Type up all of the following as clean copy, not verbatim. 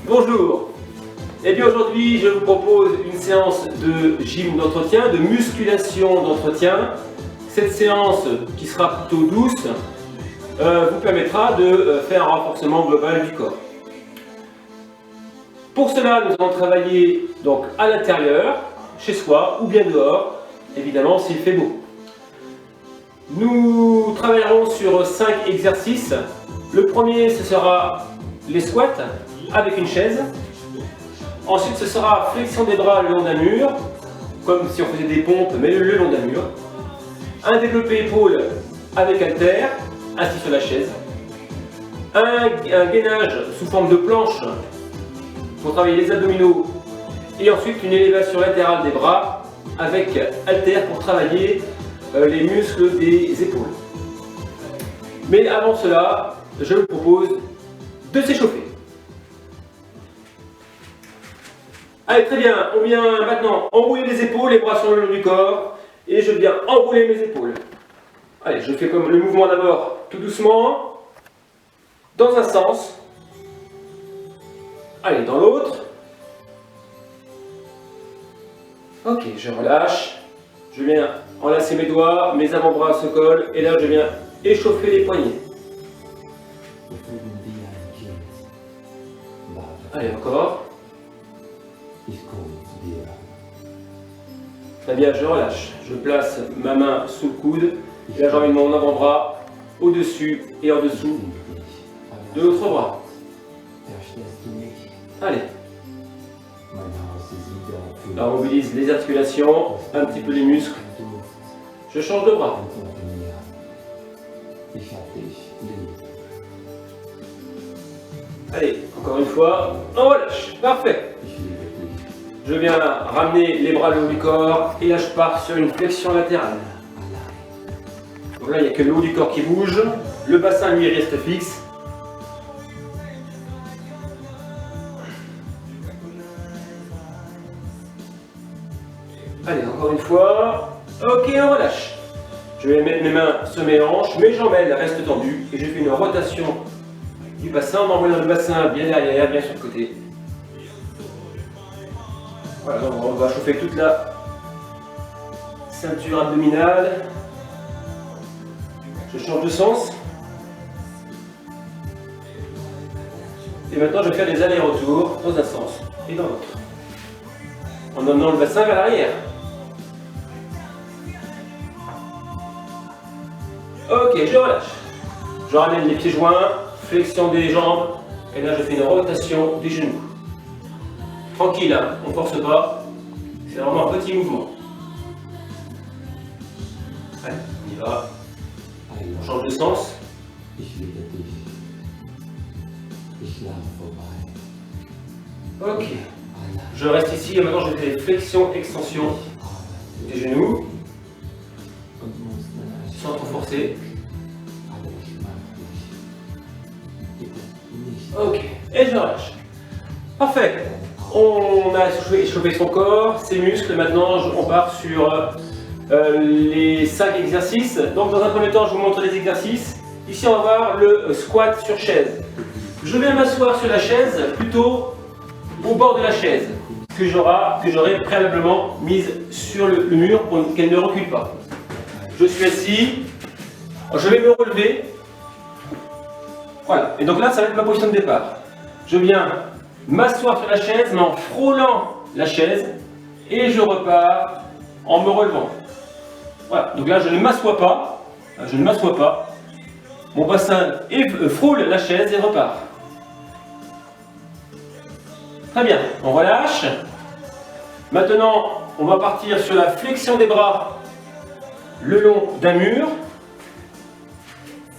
Bonjour. Et bien aujourd'hui, je vous propose une séance de gym d'entretien, de musculation d'entretien. Cette séance, qui sera plutôt douce, vous permettra de faire un renforcement global du corps. Pour cela, nous allons travailler donc à l'intérieur, chez soi ou bien dehors, évidemment s'il fait beau. Nous travaillerons sur 5 exercices. Le premier, ce sera les squats avec une chaise. Ensuite, ce sera flexion des bras le long d'un mur, comme si on faisait des pompes, mais le long d'un mur. Un développé épaule avec haltère, assis sur la chaise. Un gainage sous forme de planche pour travailler les abdominaux. Et ensuite, une élévation latérale des bras avec haltère pour travailler les muscles des épaules. Mais avant cela, je vous propose de s'échauffer. Allez, très bien, on vient maintenant enrouler les épaules, les bras sur le long du corps, et je viens enrouler mes épaules. Allez, je fais comme le mouvement d'abord, tout doucement, dans un sens. Allez, dans l'autre. Ok, je relâche. Je viens enlacer mes doigts, mes avant-bras se collent, et là je viens échauffer les poignets. Allez, encore. Très bien, je relâche. Je place ma main sous le coude, et là j'emmène mon avant-bras au-dessus et en dessous de l'autre bras. Allez. Là on mobilise les articulations, un petit peu les muscles. Je change de bras. Allez, encore une fois, on relâche. Parfait. Je viens ramener les bras le haut du corps et là je pars sur une flexion latérale. Donc là il n'y a que le haut du corps qui bouge, le bassin lui reste fixe. Allez, encore une fois. Ok, on relâche. Je vais mettre mes mains sur mes hanches, mes jambes elles restent tendues et je fais une rotation du bassin en envoyant le bassin bien derrière, bien sur le côté. Voilà, donc on va chauffer toute la ceinture abdominale. Je change de sens. Et maintenant je vais faire des allers-retours dans un sens et dans l'autre. En emmenant le bassin vers l'arrière. Ok, je relâche. Je ramène les pieds joints, flexion des jambes. Et là je fais une rotation des genoux. Tranquille, hein, on ne force pas, c'est vraiment un petit mouvement. Allez, on y va. On change de sens. Ok. Je reste ici et maintenant je fais les flexions-extensions des genoux. Sans trop forcer. Ok. Et je relâche. Parfait. On a échauffé son corps, ses muscles, maintenant on part sur les 5 exercices. Donc dans un premier temps, je vous montre les exercices. Ici on va voir le squat sur chaise. Je vais m'asseoir sur la chaise, plutôt au bord de la chaise, que j'aurai préalablement mise sur le mur pour qu'elle ne recule pas. Je suis assis, je vais me relever. Voilà, et donc là ça va être ma position de départ. Je viens m'asseoir sur la chaise, mais en frôlant la chaise, et je repars en me relevant. Voilà, donc là je ne m'assois pas, mon bassin frôle la chaise et repart. Très bien, on relâche. Maintenant, on va partir sur la flexion des bras le long d'un mur.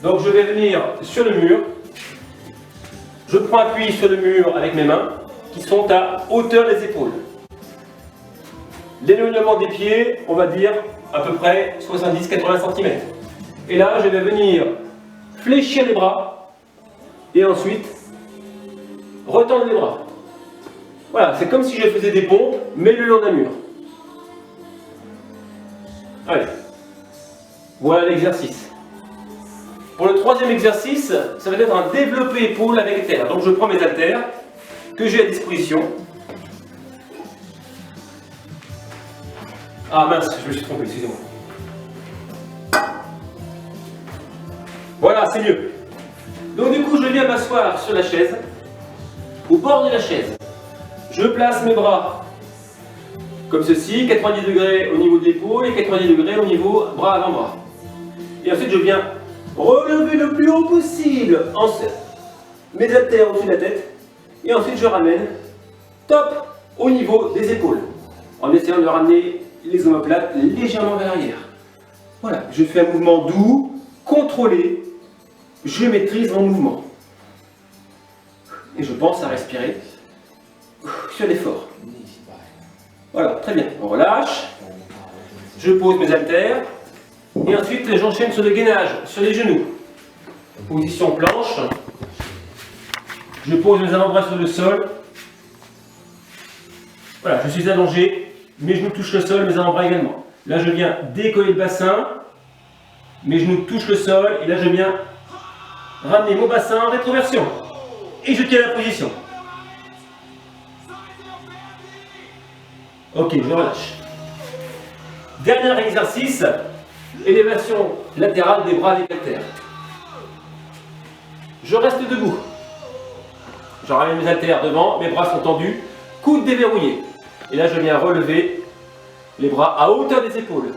Donc je vais venir sur le mur. Je prends appui sur le mur avec mes mains qui sont à hauteur des épaules. L'éloignement des pieds, on va dire à peu près 70-80 cm. Et là, je vais venir fléchir les bras et ensuite retendre les bras. Voilà, c'est comme si je faisais des pompes, mais le long d'un mur. Allez, voilà l'exercice. Pour le troisième exercice, ça va être un développé épaule avec haltères. Donc je prends mes haltères, que j'ai à disposition. Ah mince, je me suis trompé, excusez-moi. Voilà, c'est mieux. Donc du coup, je viens m'asseoir sur la chaise, au bord de la chaise. Je place mes bras comme ceci, 90 degrés au niveau de l'épaule et 90 degrés au niveau bras avant-bras. Et ensuite, je viens relever le plus haut possible mes haltères au-dessus de la tête. Et ensuite, je ramène top au niveau des épaules, en essayant de ramener les omoplates légèrement vers l'arrière. Voilà, je fais un mouvement doux, contrôlé, je maîtrise mon mouvement. Et je pense à respirer sur l'effort. Voilà, très bien. On relâche, je pose mes haltères, et ensuite j'enchaîne sur le gainage, sur les genoux. Position planche, je pose mes avant-bras sur le sol. Voilà, je suis allongé, mes genoux touchent le sol, mes avant-bras également. Là, je viens décoller le bassin, mes genoux touchent le sol, et là, je viens ramener mon bassin en rétroversion. Et je tiens la position. Ok, je relâche. Dernier exercice, élévation latérale des bras avec haltères. Je reste debout. Je ramène mes haltères devant, mes bras sont tendus, coudes déverrouillés. Et là, je viens relever les bras à hauteur des épaules.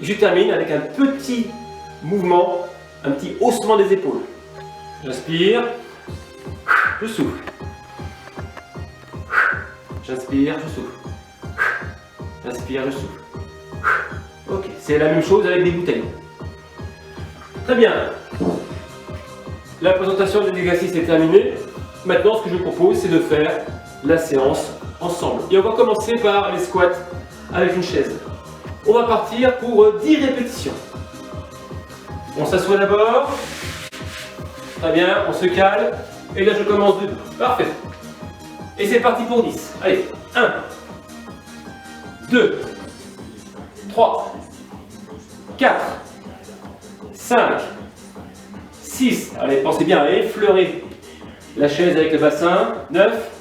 Et je termine avec un petit mouvement, un petit haussement des épaules. J'inspire, je souffle. J'inspire, je souffle. J'inspire, je souffle. Ok, c'est la même chose avec des bouteilles. Très bien. La présentation des exercices est terminée. Maintenant, ce que je propose, c'est de faire la séance ensemble. Et on va commencer par les squats avec une chaise. On va partir pour 10 répétitions. On s'assoit d'abord. Très bien, on se cale. Et là, je commence debout. Parfait. Et c'est parti pour 10. Allez, 1, 2, 3, 4, 5, 6. Allez, pensez bien à effleurer la chaise avec le bassin. 9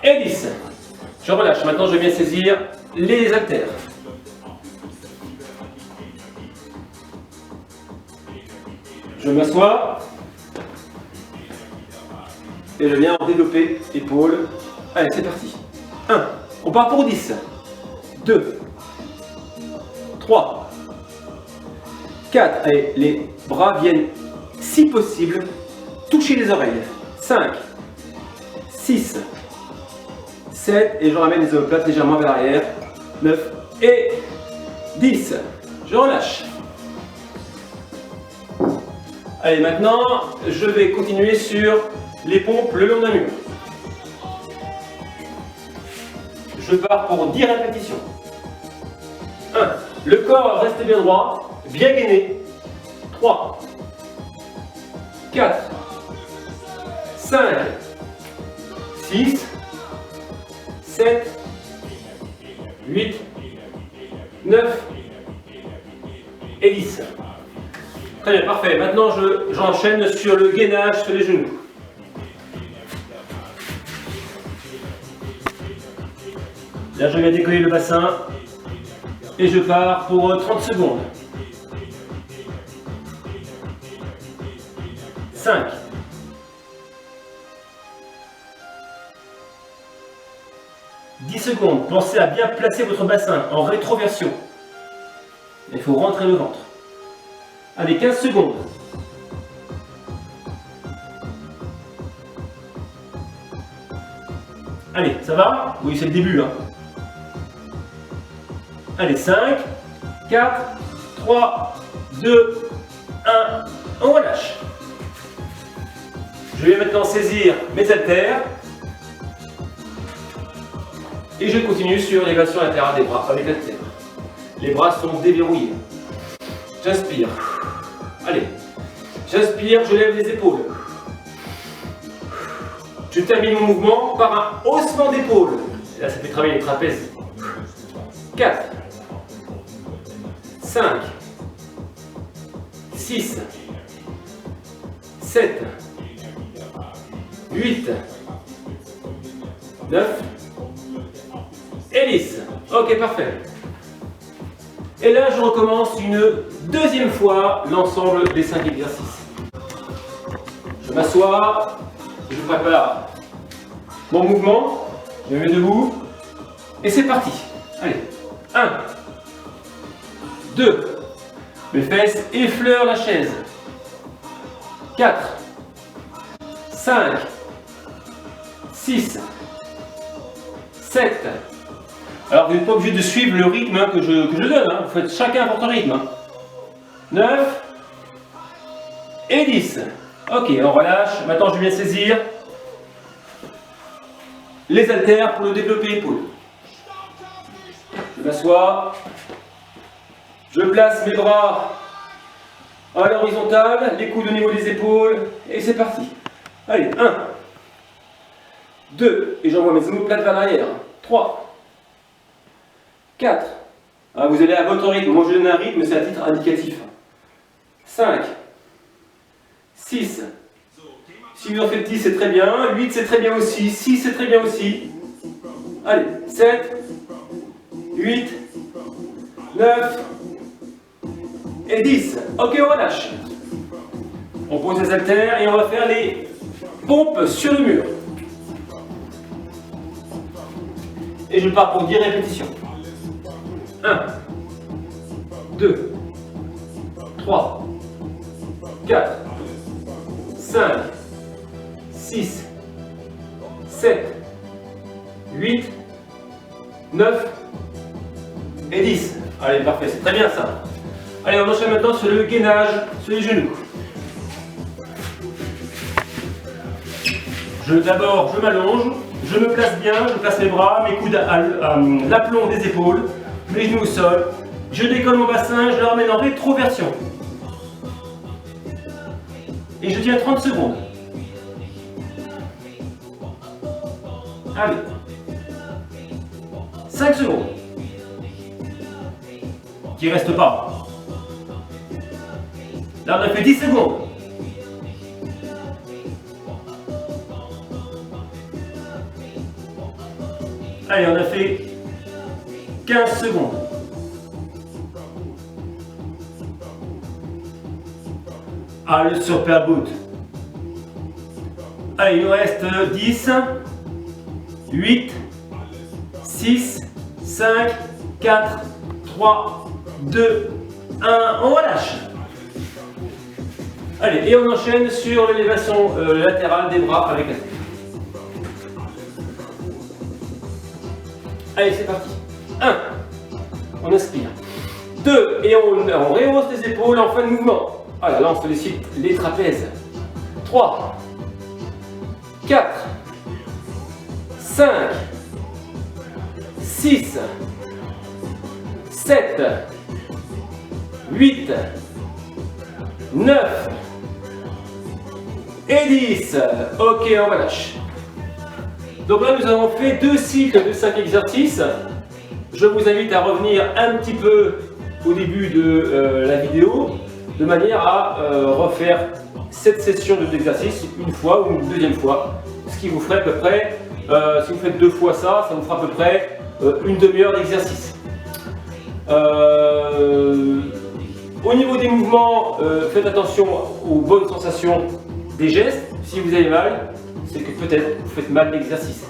et 10. Je relâche. Maintenant, je viens saisir les haltères. Je m'assois. Et je viens en développer épaules. Allez, c'est parti. 1. On part pour 10. 2. 3. 4. Allez, les bras viennent, si possible, toucher les oreilles. 5. 6. 7. Et je ramène les omoplates légèrement vers l'arrière. 9. Et 10. Je relâche. Allez, maintenant, je vais continuer sur les pompes le long d'un mur. Je pars pour 10 répétitions. 1. Le corps reste bien droit, bien gainé. 3. 4. 5. 6. 7. 8. 9. Et 10. Très bien, parfait. Maintenant, j'enchaîne sur le gainage sur les genoux. Là, je viens décoller le bassin et je pars pour 30 secondes. 5. 10 secondes. Pensez à bien placer votre bassin en rétroversion. Il faut rentrer le ventre. Allez, 15 secondes. Allez, ça va? Oui, c'est le début, hein. Allez, 5, 4, 3, 2, 1, on relâche. Je vais maintenant saisir mes haltères et je continue sur l'élévation latérale des bras avec haltères. Les bras sont déverrouillés. J'inspire. Allez, j'inspire, je lève les épaules. Je termine mon mouvement par un haussement d'épaule. Là, ça fait travailler les trapèzes. 4, 5, 6, 7, 8, 9 et 10. Ok, parfait. Et là, je recommence une deuxième fois l'ensemble des 5 exercices. Je m'assois, je prépare mon mouvement, je me mets debout, et c'est parti. Allez, 1, 2, mes fesses effleurent la chaise. 4, 5, 6, 7. Alors vous n'êtes pas obligé de suivre le rythme que je donne, hein. Vous faites chacun votre rythme. Hein. 9 et 10. Ok, on relâche. Maintenant je viens saisir les haltères pour le développé épaule. Je m'assois. Je place mes bras à l'horizontale, les coudes au niveau des épaules, et c'est parti. Allez, 1, 2, et j'envoie mes omoplates vers l'arrière. 3, 4, ah, vous allez à votre rythme, moi je donne un rythme, c'est à titre indicatif. 5, 6, si vous en faites 10 c'est très bien, 8 c'est très bien aussi, 6 c'est très bien aussi. Allez, 7, 8, 9 et 10. Ok, on relâche. On pose les haltères et on va faire les pompes sur le mur. Et je pars pour 10 répétitions. 1, 2, 3, 4, 5, 6, 7, 8, 9 et 10. Allez, parfait, c'est très bien ça. Allez, on enchaîne maintenant sur le gainage sur les genoux. D'abord, je m'allonge, je me place bien, je place mes bras, mes coudes à l'aplomb des épaules, mes genoux au sol. Je décolle mon bassin, je le ramène en rétroversion. Et je tiens 30 secondes. Allez. 5 secondes. Qui reste pas. Là, on a fait 10 secondes. Allez, on a fait 15 secondes. Ah, le super boot. Allez, il nous reste 10, 8, 6, 5, 4, 3, 2, 1. On relâche. Allez, et on enchaîne sur l'élévation latérale des bras avec la tête. Allez, c'est parti. 1, on inspire. 2, et on rehausse les épaules en fin de mouvement. Voilà, là on sollicite les trapèzes. 3, 4, 5, 6, 7, 8, 9 et 10. Ok, on relâche. Donc là, nous avons fait 2 cycles de 5 exercices. Je vous invite à revenir un petit peu au début de la vidéo, de manière à refaire cette session d'exercice une fois ou une deuxième fois. Ce qui vous ferait à peu près, si vous faites 2 fois ça, ça vous fera à peu près une demi-heure d'exercice. Au niveau des mouvements, faites attention aux bonnes sensations des gestes. Si vous avez mal, c'est que peut-être vous faites mal l'exercice.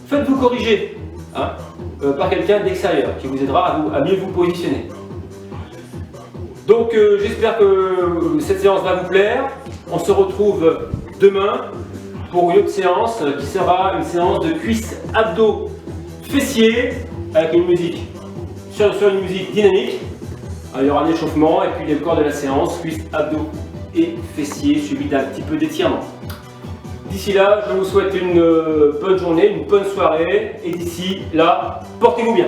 Faites-vous corriger hein, par quelqu'un d'extérieur qui vous aidera à mieux vous positionner. Donc j'espère que cette séance va vous plaire. On se retrouve demain pour une autre séance qui sera une séance de cuisses, abdos, fessiers avec une musique sur une musique dynamique. Il y aura un échauffement et puis le corps de la séance, cuisses, abdos et fessiers suivi d'un petit peu d'étirement. D'ici là, je vous souhaite une bonne journée, une bonne soirée et d'ici là, portez-vous bien.